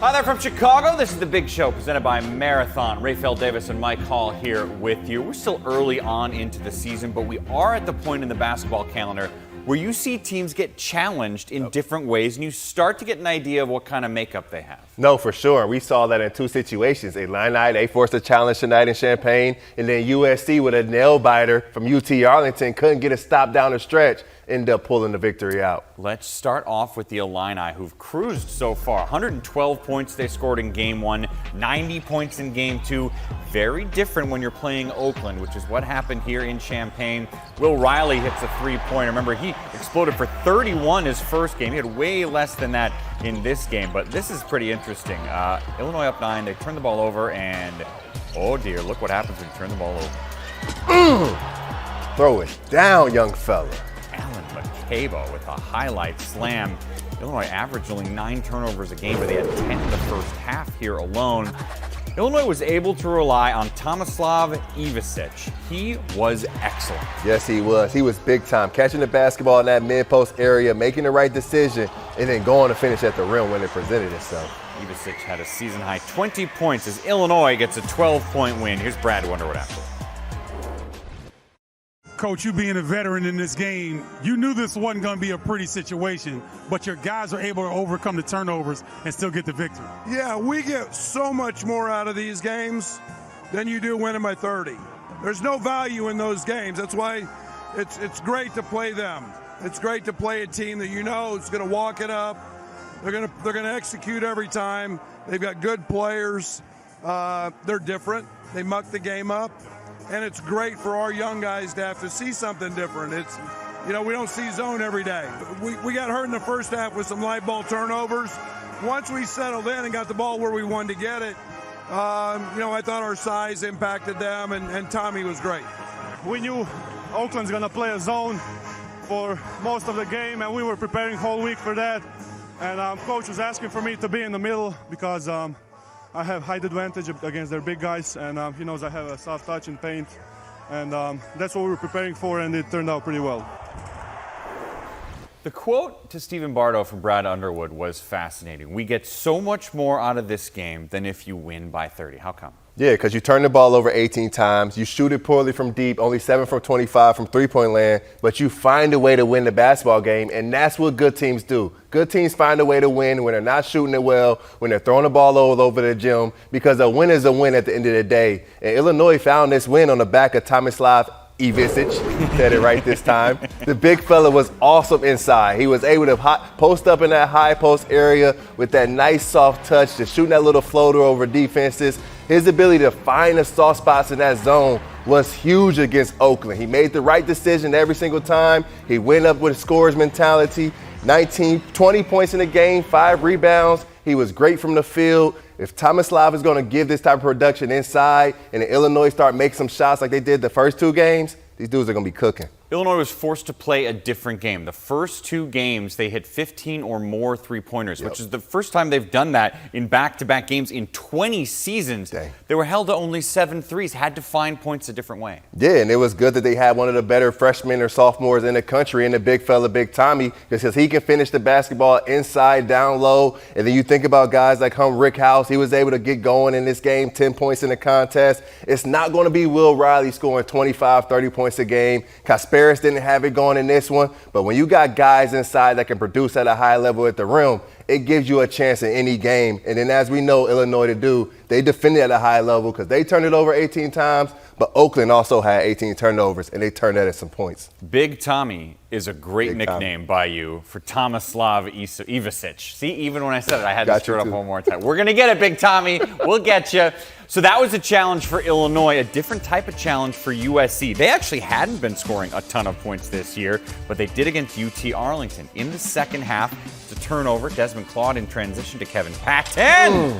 Hi there from Chicago. This is The Big Show presented by Marathon. Rafael Davis and Mike Hall here with you. We're still early on into the season, but we are at the point in the basketball calendar where you see teams get challenged in different ways, and you start to get an idea of what kind of makeup they have. No, for sure. We saw that in two situations. Illini, they forced a challenge tonight in Champaign, and then USC with a nail-biter from UT Arlington couldn't get a stop down the stretch, ended up pulling the victory out. Let's start off with the Illini, who've cruised so far. 112 points they scored in Game 1, 90 points in Game 2. Very different when you're playing Oakland, which is what happened here in Champaign. Will Riley hits a three-pointer. Remember, he exploded for 31 his first game. He had way less than that in this game, but this is pretty interesting. Illinois up 9. They turn the ball over, and oh dear, look what happens when you turn the ball over. Throw it down, young fella. Alan McCabe with a highlight slam. Illinois averaged only 9 turnovers a game, but they had 10 in the first half here alone. Illinois was able to rely on Tomislav Ivicic. He was excellent. Yes, he was. He was big time, catching the basketball in that mid-post area, making the right decision, and then going to finish at the rim when it presented itself. Ivicic had a season-high 20 points as Illinois gets a 12-point win. Here's Brad Wonder after. Coach, you being a veteran in this game, you knew this wasn't going to be a pretty situation, but your guys were able to overcome the turnovers and still get the victory. Yeah, we get so much more out of these games than you do winning by 30. There's no value in those games. That's why it's great to play them. It's great to play a team that you know is going to walk it up. They're going to execute every time. They've got good players. They're different. They muck the game up. And it's great for our young guys to have to see something different. It's, we don't see zone every day. We got hurt in the first half with some light ball turnovers. Once we settled in and got the ball where we wanted to get it, I thought our size impacted them, and Tommy was great. We knew Oakland's going to play a zone for most of the game, and we were preparing whole week for that. And coach was asking for me to be in the middle because I have height advantage against their big guys, and he knows I have a soft touch in paint, and that's what we were preparing for, and it turned out pretty well. The quote to Stephen Bardo from Brad Underwood was fascinating. We get so much more out of this game than if you win by 30. How come? Yeah, because you turn the ball over 18 times. You shoot it poorly from deep, only 7 from 25 from three-point land, but you find a way to win the basketball game, and that's what good teams do. Good teams find a way to win when they're not shooting it well, when they're throwing the ball all over the gym, because a win is a win at the end of the day. And Illinois found this win on the back of Tomislav Ivicic, said it right this time. The big fella was awesome inside. He was able to post up in that high post area with that nice soft touch, just shooting that little floater over defenses. His ability to find the soft spots in that zone was huge against Oakland. He made the right decision every single time. He went up with a scorer's mentality. 20 points in the game, 5 rebounds. He was great from the field. If Tomislav is going to give this type of production inside and the Illinois start making some shots like they did the first 2 games, these dudes are going to be cooking. Illinois was forced to play a different game. The first 2 games, they hit 15 or more three-pointers, which is the first time they've done that in back-to-back games in 20 seasons. Dang. They were held to only 7 threes, had to find points a different way. Yeah, and it was good that they had one of the better freshmen or sophomores in the country, and the big fella, Big Tommy, because he can finish the basketball inside, down low. And then you think about guys like Rick House. He was able to get going in this game, 10 points in the contest. It's not going to be Will Riley scoring 25, 30 points a game. Kasparis didn't have it going in this one, but when you got guys inside that can produce at a high level at the rim, it gives you a chance in any game. And then as we know Illinois to do, they defended at a high level because they turned it over 18 times, but Oakland also had 18 turnovers, and they turned that at some points. Big Tommy is a great nickname by you for Tomislav Ivicic. See, even when I said it, I had to stir it up one more time. We're going to get it, Big Tommy. We'll get you. So that was a challenge for Illinois, a different type of challenge for USC. They actually hadn't been scoring a ton of points this year, but they did against UT Arlington. In the second half, it's a turnover. Desmond Claude in transition to Kevin Paxton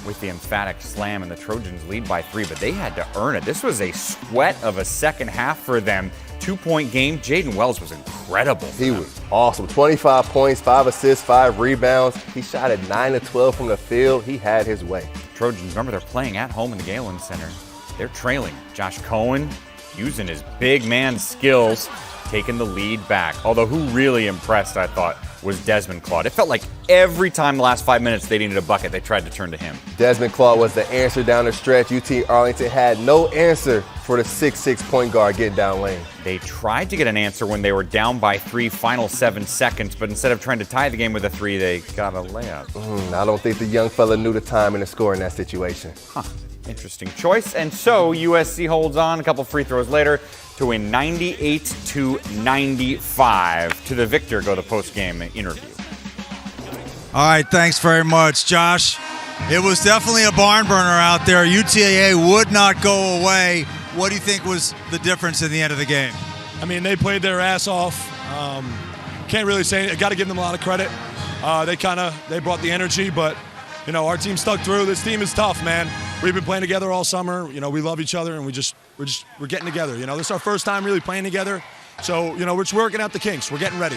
with the emphatic slam, and the Trojans lead by 3, but they had to earn it. This was a sweat of a second half for them. 2-point game. Jaden Wells was incredible. He was awesome. 25 points, 5 assists, 5 rebounds. He shot at 9 of 12 from the field. He had his way. Trojans, remember, they're playing at home in the Galen Center. They're trailing. Josh Cohen using his big man skills, taking the lead back. Although who really impressed, I thought, was Desmond Claude. It felt like every time the last 5 minutes they needed a bucket, they tried to turn to him. Desmond Claude was the answer down the stretch. UT Arlington had no answer for the 6'6" point guard getting down lane. They tried to get an answer when they were down by 3, final 7 seconds, but instead of trying to tie the game with a 3, they got a layup. I don't think the young fella knew the time and the score in that situation. Interesting choice. And so USC holds on a couple free throws later to win 98-95. To the victor go the post-game interview. All right, thanks very much, Josh. It was definitely a barn burner out there. UTAA would not go away. What do you think was the difference in the end of the game? I mean, they played their ass off. Can't really say it. Got to give them a lot of credit. They brought the energy, but you know, our team stuck through. This team is tough, man. We've been playing together all summer. You know, we love each other, and we're getting together. You know, this is our first time really playing together. So, you know, we're just working out the kinks. We're getting ready.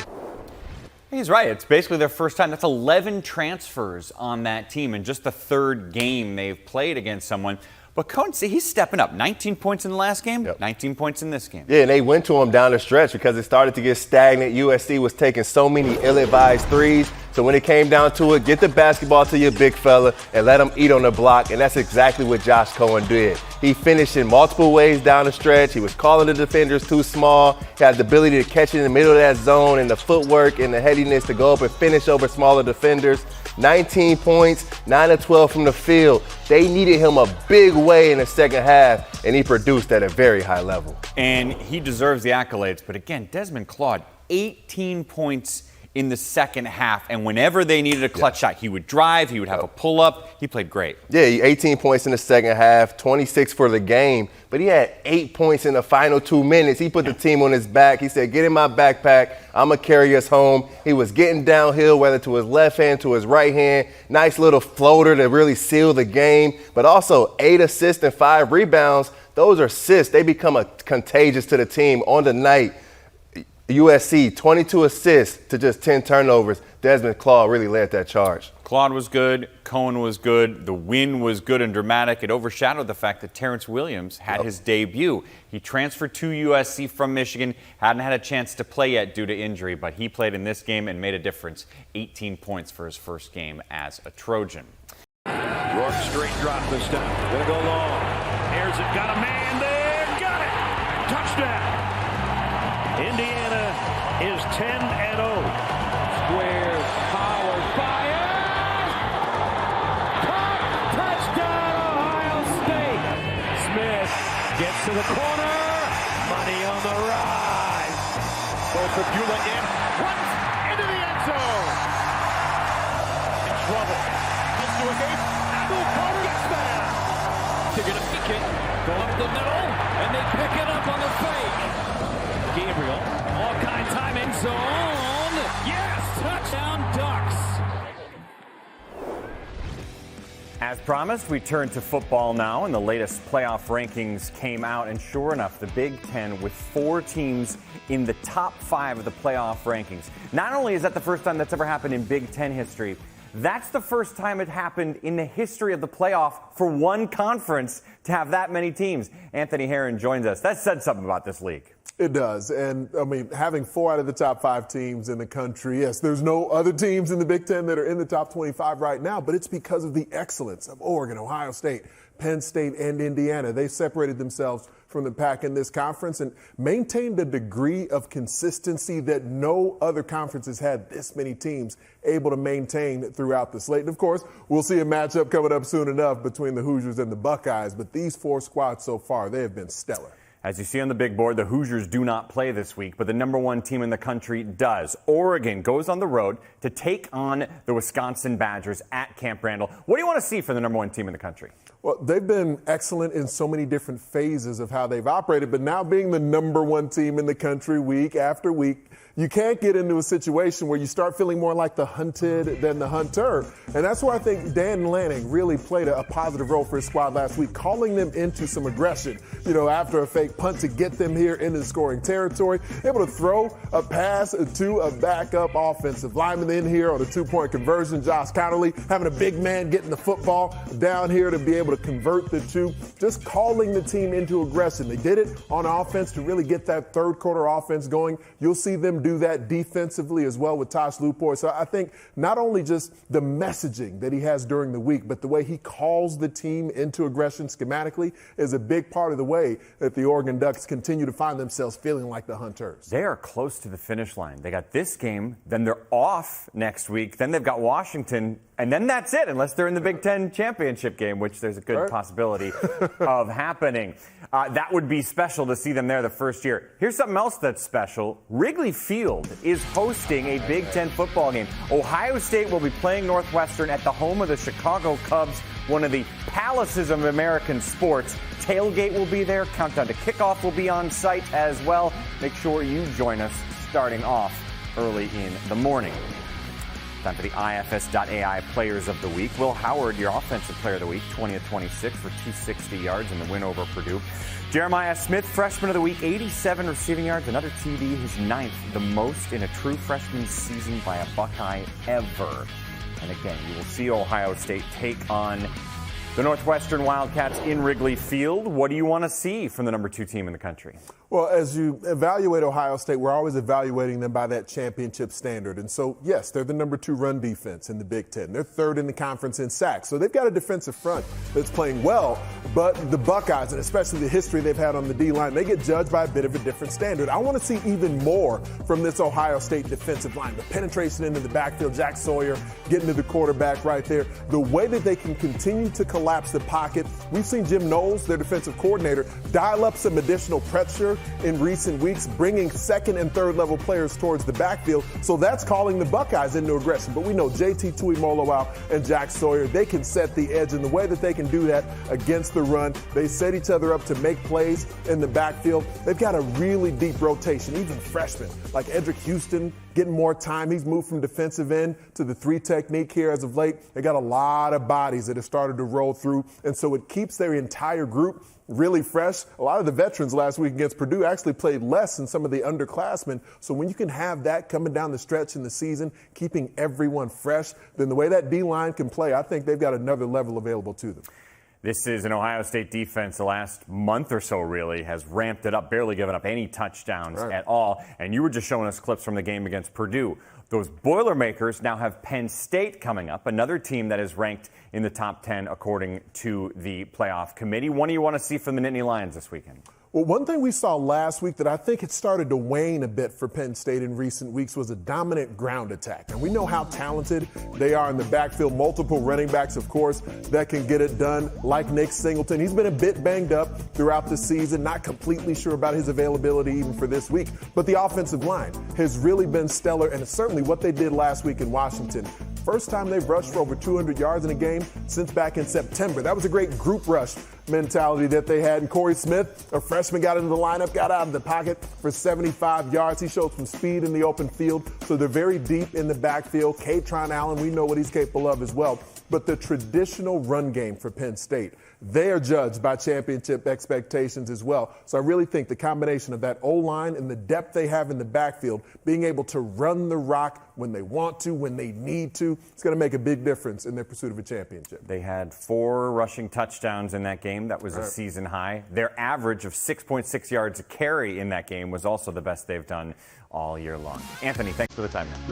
He's right. It's basically their first time. That's 11 transfers on that team in just the third game they've played against someone. But Cohen, see, he's stepping up. 19 points in the last game, 19 points in this game. Yeah, and they went to him down the stretch because it started to get stagnant. USC was taking so many ill-advised threes. So when it came down to it, get the basketball to your big fella and let him eat on the block. And that's exactly what Josh Cohen did. He finished in multiple ways down the stretch. He was calling the defenders too small. He had the ability to catch it in the middle of that zone and the footwork and the headiness to go up and finish over smaller defenders. 19 points, 9 of 12 from the field. They needed him a big way in the second half, and he produced at a very high level. And he deserves the accolades. But again, Desmond Claude, 18 points in the second half, and whenever they needed a clutch shot, he would drive, he would have a pull-up. He played great. Yeah, 18 points in the second half, 26 for the game, but he had 8 points in the final 2 minutes. He put the team on his back. He said, get in my backpack. I'm going to carry us home. He was getting downhill, whether to his left hand, to his right hand. Nice little floater to really seal the game, but also 8 assists and 5 rebounds. Those are assists. They become contagious to the team on the night. USC, 22 assists to just 10 turnovers. Desmond Claude really led that charge. Claude was good. Cohen was good. The win was good and dramatic. It overshadowed the fact that Terrence Williams had his debut. He transferred to USC from Michigan, hadn't had a chance to play yet due to injury, but he played in this game and made a difference. 18 points for his first game as a Trojan. Rourke straight drop this time. Gonna go long. Airs it. Got a man there. Got it. Touchdown. Indiana is 10-0. Square, Howard fires. Touchdown, Ohio State. Smith gets to the corner. Money on the rise. Both for Beulah in. Runs into the end zone. In trouble. Gets to a game. Abdul Carter gets there. They're going to pick it. Go up the middle. And they pick it up on the fake. Gabriel, all kind of time in zone. Yes, touchdown Ducks. As promised, we turn to football now, and the latest playoff rankings came out, and sure enough, the Big Ten with 4 teams in the top 5 of the playoff rankings. Not only is that the first time that's ever happened in Big Ten history, that's the first time it happened in the history of the playoff for one conference to have that many teams. Anthony Herron joins us. That said something about this league. It does. And, I mean, having 4 out of the top 5 teams in the country, yes, there's no other teams in the Big Ten that are in the top 25 right now, but it's because of the excellence of Oregon, Ohio State, Penn State, and Indiana. They separated themselves from the pack in this conference and maintained a degree of consistency that no other conference has had this many teams able to maintain throughout the slate. And, of course, we'll see a matchup coming up soon enough between the Hoosiers and the Buckeyes, but these 4 squads so far, they have been stellar. As you see on the big board, the Hoosiers do not play this week, but the number 1 team in the country does. Oregon goes on the road to take on the Wisconsin Badgers at Camp Randall. What do you want to see from the number 1 team in the country? Well, they've been excellent in so many different phases of how they've operated, but now being the number 1 team in the country week after week, you can't get into a situation where you start feeling more like the hunted than the hunter. And that's where I think Dan Lanning really played a positive role for his squad last week, calling them into some aggression, you know, after a fake punt to get them here into scoring territory, able to throw a pass to a backup offensive lineman in here on a 2-point conversion. Josh Conerly having a big man getting the football down here to be able to to convert the two, just calling the team into aggression. They did it on offense to really get that third quarter offense going. You'll see them do that defensively as well with Tosh Lupor. So I think not only just the messaging that he has during the week, but the way he calls the team into aggression schematically is a big part of the way that the Oregon Ducks continue to find themselves feeling like the Hunters. They are close to the finish line. They got this game, then they're off next week, then they've got Washington, and then that's it, unless they're in the Big Ten championship game, which there's a good possibility of happening. That would be special to see them there the first year. Here's something else that's special. Wrigley Field is hosting a Big Ten football game. Ohio State will be playing Northwestern at the home of the Chicago Cubs, one of the palaces of American sports. Tailgate will be there. Countdown to kickoff will be on site as well. Make sure you join us starting off early in the morning. Time for the IFS.AI Players of the Week. Will Howard, your Offensive Player of the Week, 20 of 26 for 260 yards in the win over Purdue. Jeremiah Smith, Freshman of the Week, 87 receiving yards, another TD, his 9th, the most in a true freshman season by a Buckeye ever. And again, you will see Ohio State take on the Northwestern Wildcats in Wrigley Field. What do you want to see from the number 2 team in the country? Well, as you evaluate Ohio State, we're always evaluating them by that championship standard. And so, yes, they're the number 2 run defense in the Big Ten. They're 3rd in the conference in sacks. So they've got a defensive front that's playing well. But the Buckeyes, and especially the history they've had on the D-line, they get judged by a bit of a different standard. I want to see even more from this Ohio State defensive line. The penetration into the backfield, Jack Sawyer getting to the quarterback right there. The way that they can continue to collapse the pocket. We've seen Jim Knowles, their defensive coordinator, dial up some additional pressure in recent weeks, bringing 2nd and 3rd level players towards the backfield. So that's calling the Buckeyes into aggression. But we know JT Tuimoloau and Jack Sawyer, they can set the edge. And the way that they can do that against the run, they set each other up to make plays in the backfield. They've got a really deep rotation, even freshmen like Edric Houston getting more time. He's moved from defensive end to the 3 technique here as of late. They got a lot of bodies that have started to roll through. And so it keeps their entire group really fresh. A lot of the veterans last week against Purdue actually played less than some of the underclassmen. So when you can have that coming down the stretch in the season, keeping everyone fresh, then the way that D-line can play, I think they've got another level available to them. This is an Ohio State defense the last month or so really has ramped it up, barely given up any touchdowns at all. And you were just showing us clips from the game against Purdue. Those Boilermakers now have Penn State coming up, another team that is ranked in the top 10 according to the playoff committee. What do you want to see from the Nittany Lions this weekend? Well, one thing we saw last week that I think had started to wane a bit for Penn State in recent weeks was a dominant ground attack. And we know how talented they are in the backfield. Multiple running backs, of course, that can get it done, like Nick Singleton. He's been a bit banged up throughout the season, not completely sure about his availability even for this week. But the offensive line has really been stellar, and it's certainly what they did last week in Washington. First time they've rushed for over 200 yards in a game since back in September. That was a great group rush mentality that they had. And Corey Smith, a freshman, got into the lineup, got out of the pocket for 75 yards. He showed some speed in the open field. So they're very deep in the backfield. Katron Allen, we know what he's capable of as well. But the traditional run game for Penn State, they are judged by championship expectations as well. So I really think the combination of that O-line and the depth they have in the backfield, being able to run the rock when they want to, when they need to, it's going to make a big difference in their pursuit of a championship. They had 4 rushing touchdowns in that game. That was a season high. Their average of 6.6 yards a carry in that game was also the best they've done all year long. Anthony, thanks for the time, man.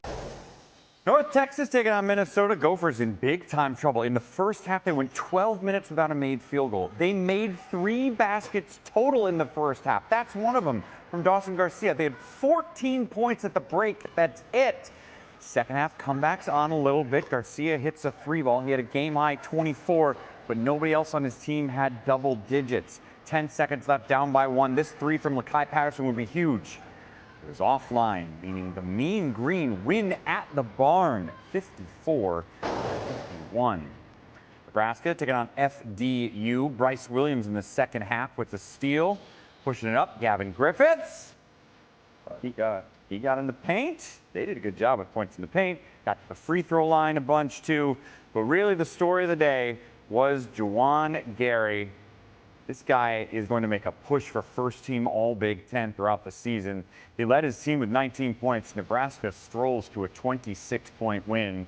North Texas taking on Minnesota. Gophers in big-time trouble. In the first half, they went 12 minutes without a made field goal. They made 3 baskets total in the first half. That's one of them from Dawson Garcia. They had 14 points at the break. That's it. Second half, comebacks on a little bit. Garcia hits a 3-ball. He had a game-high 24, but nobody else on his team had double digits. 10 seconds left, down by 1. This 3 from Lakai Patterson would be huge. It was offline, meaning the Mean Green win at the barn, 54-51. Nebraska taking on FDU. Bryce Williams in the second half with the steal, pushing it up. Gavin Griffiths, he got in the paint. They did a good job with points in the paint. Got to the free throw line a bunch too. But really the story of the day was Juwan Gary. This guy is going to make a push for first-team All-Big Ten throughout the season. He led his team with 19 points. Nebraska strolls to a 26-point win.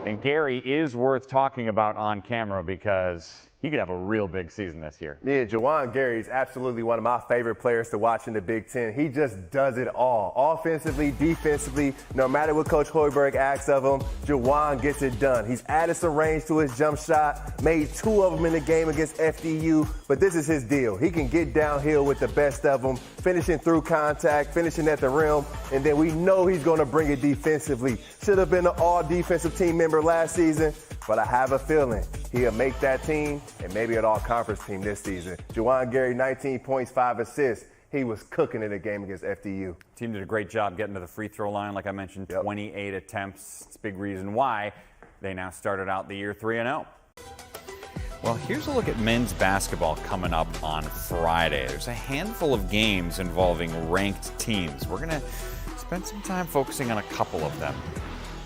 And Gary is worth talking about on camera because he could have a real big season this year. Yeah, Juwan Gary is absolutely one of my favorite players to watch in the Big Ten. He just does it all. Offensively, defensively, no matter what Coach Hoiberg asks of him, Juwan gets it done. He's added some range to his jump shot, made 2 of them in the game against FDU, but this is his deal. He can get downhill with the best of them, finishing through contact, finishing at the rim, and then we know he's going to bring it defensively. Should have been an all-defensive team member last season, but I have a feeling he'll make that team and maybe an all-conference team this season. Juwan Gary, 19 points, 5 assists. He was cooking in the game against FDU. Team did a great job getting to the free throw line. Like I mentioned, 28 attempts. It's a big reason why they now started out the year 3-0. Well, here's a look at men's basketball coming up on Friday. There's a handful of games involving ranked teams. We're going to spend some time focusing on a couple of them.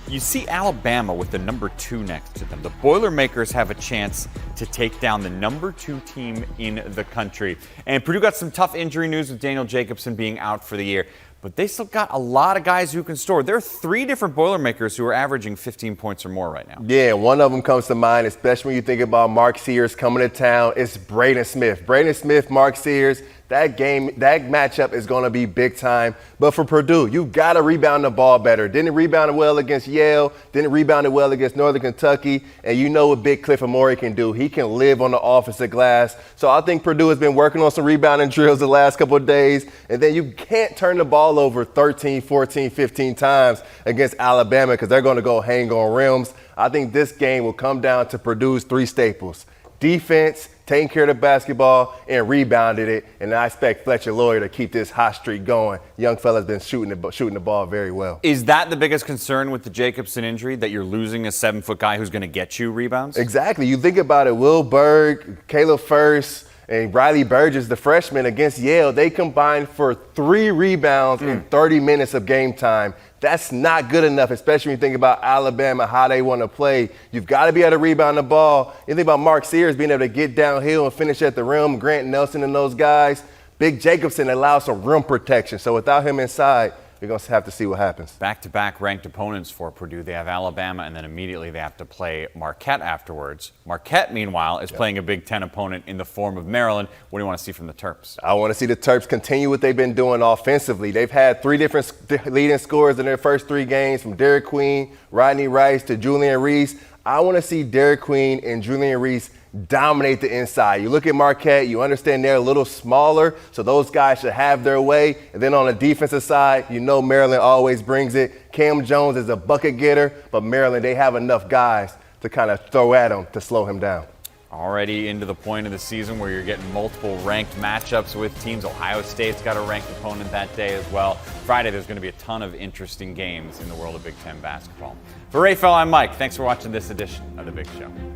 You see Alabama with the number 2 next to them. The Boilermakers have a chance to take down the number 2 team in the country. And Purdue got some tough injury news with Daniel Jacobson being out for the year. But they still got a lot of guys who can score. There are 3 different Boilermakers who are averaging 15 points or more right now. Yeah, one of them comes to mind, especially when you think about Mark Sears coming to town. It's Braden Smith. Braden Smith, Mark Sears. That matchup is going to be big time. But for Purdue, you got to rebound the ball better. Didn't rebound it well against Yale. Didn't rebound it well against Northern Kentucky. And you know what Big Cliff Amore can do. He can live on the offensive glass. So I think Purdue has been working on some rebounding drills the last couple of days. And then you can't turn the ball over 13, 14, 15 times against Alabama because they're going to go hang on rims. I think this game will come down to Purdue's 3 staples. Defense, taking care of the basketball, and rebounded it. And I expect Fletcher Loyer to keep this hot streak going. Young fella's been shooting the ball very well. Is that the biggest concern with the Jacobson injury, that you're losing a 7-foot guy who's going to get you rebounds? Exactly. You think about it, Will Berg, Caleb First, and Riley Burgess, the freshman against Yale, they combined for 3 rebounds in 30 minutes of game time. That's not good enough, especially when you think about Alabama, how they want to play. You've got to be able to rebound the ball. You think about Mark Sears being able to get downhill and finish at the rim, Grant Nelson and those guys. Big Jacobson allows some rim protection. So without him inside, we're going to have to see what happens. Back-to-back ranked opponents for Purdue. They have Alabama, and then immediately they have to play Marquette afterwards. Marquette, meanwhile, is playing a Big Ten opponent in the form of Maryland. What do you want to see from the Terps? I want to see the Terps continue what they've been doing offensively. They've had 3 different leading scorers in their first 3 games, from Derek Queen, Rodney Rice, to Julian Reese. I want to see Derek Queen and Julian Reese dominate the inside. You look at Marquette, you understand they're a little smaller, so those guys should have their way. And then on the defensive side, you know Maryland always brings it. Cam Jones is a bucket getter, but Maryland, they have enough guys to kind of throw at him to slow him down. Already into the point of the season where you're getting multiple ranked matchups with teams. Ohio State's got a ranked opponent that day as well. Friday, there's going to be a ton of interesting games in the world of Big Ten basketball. For Rafael, I'm Mike. Thanks for watching this edition of The Big Show.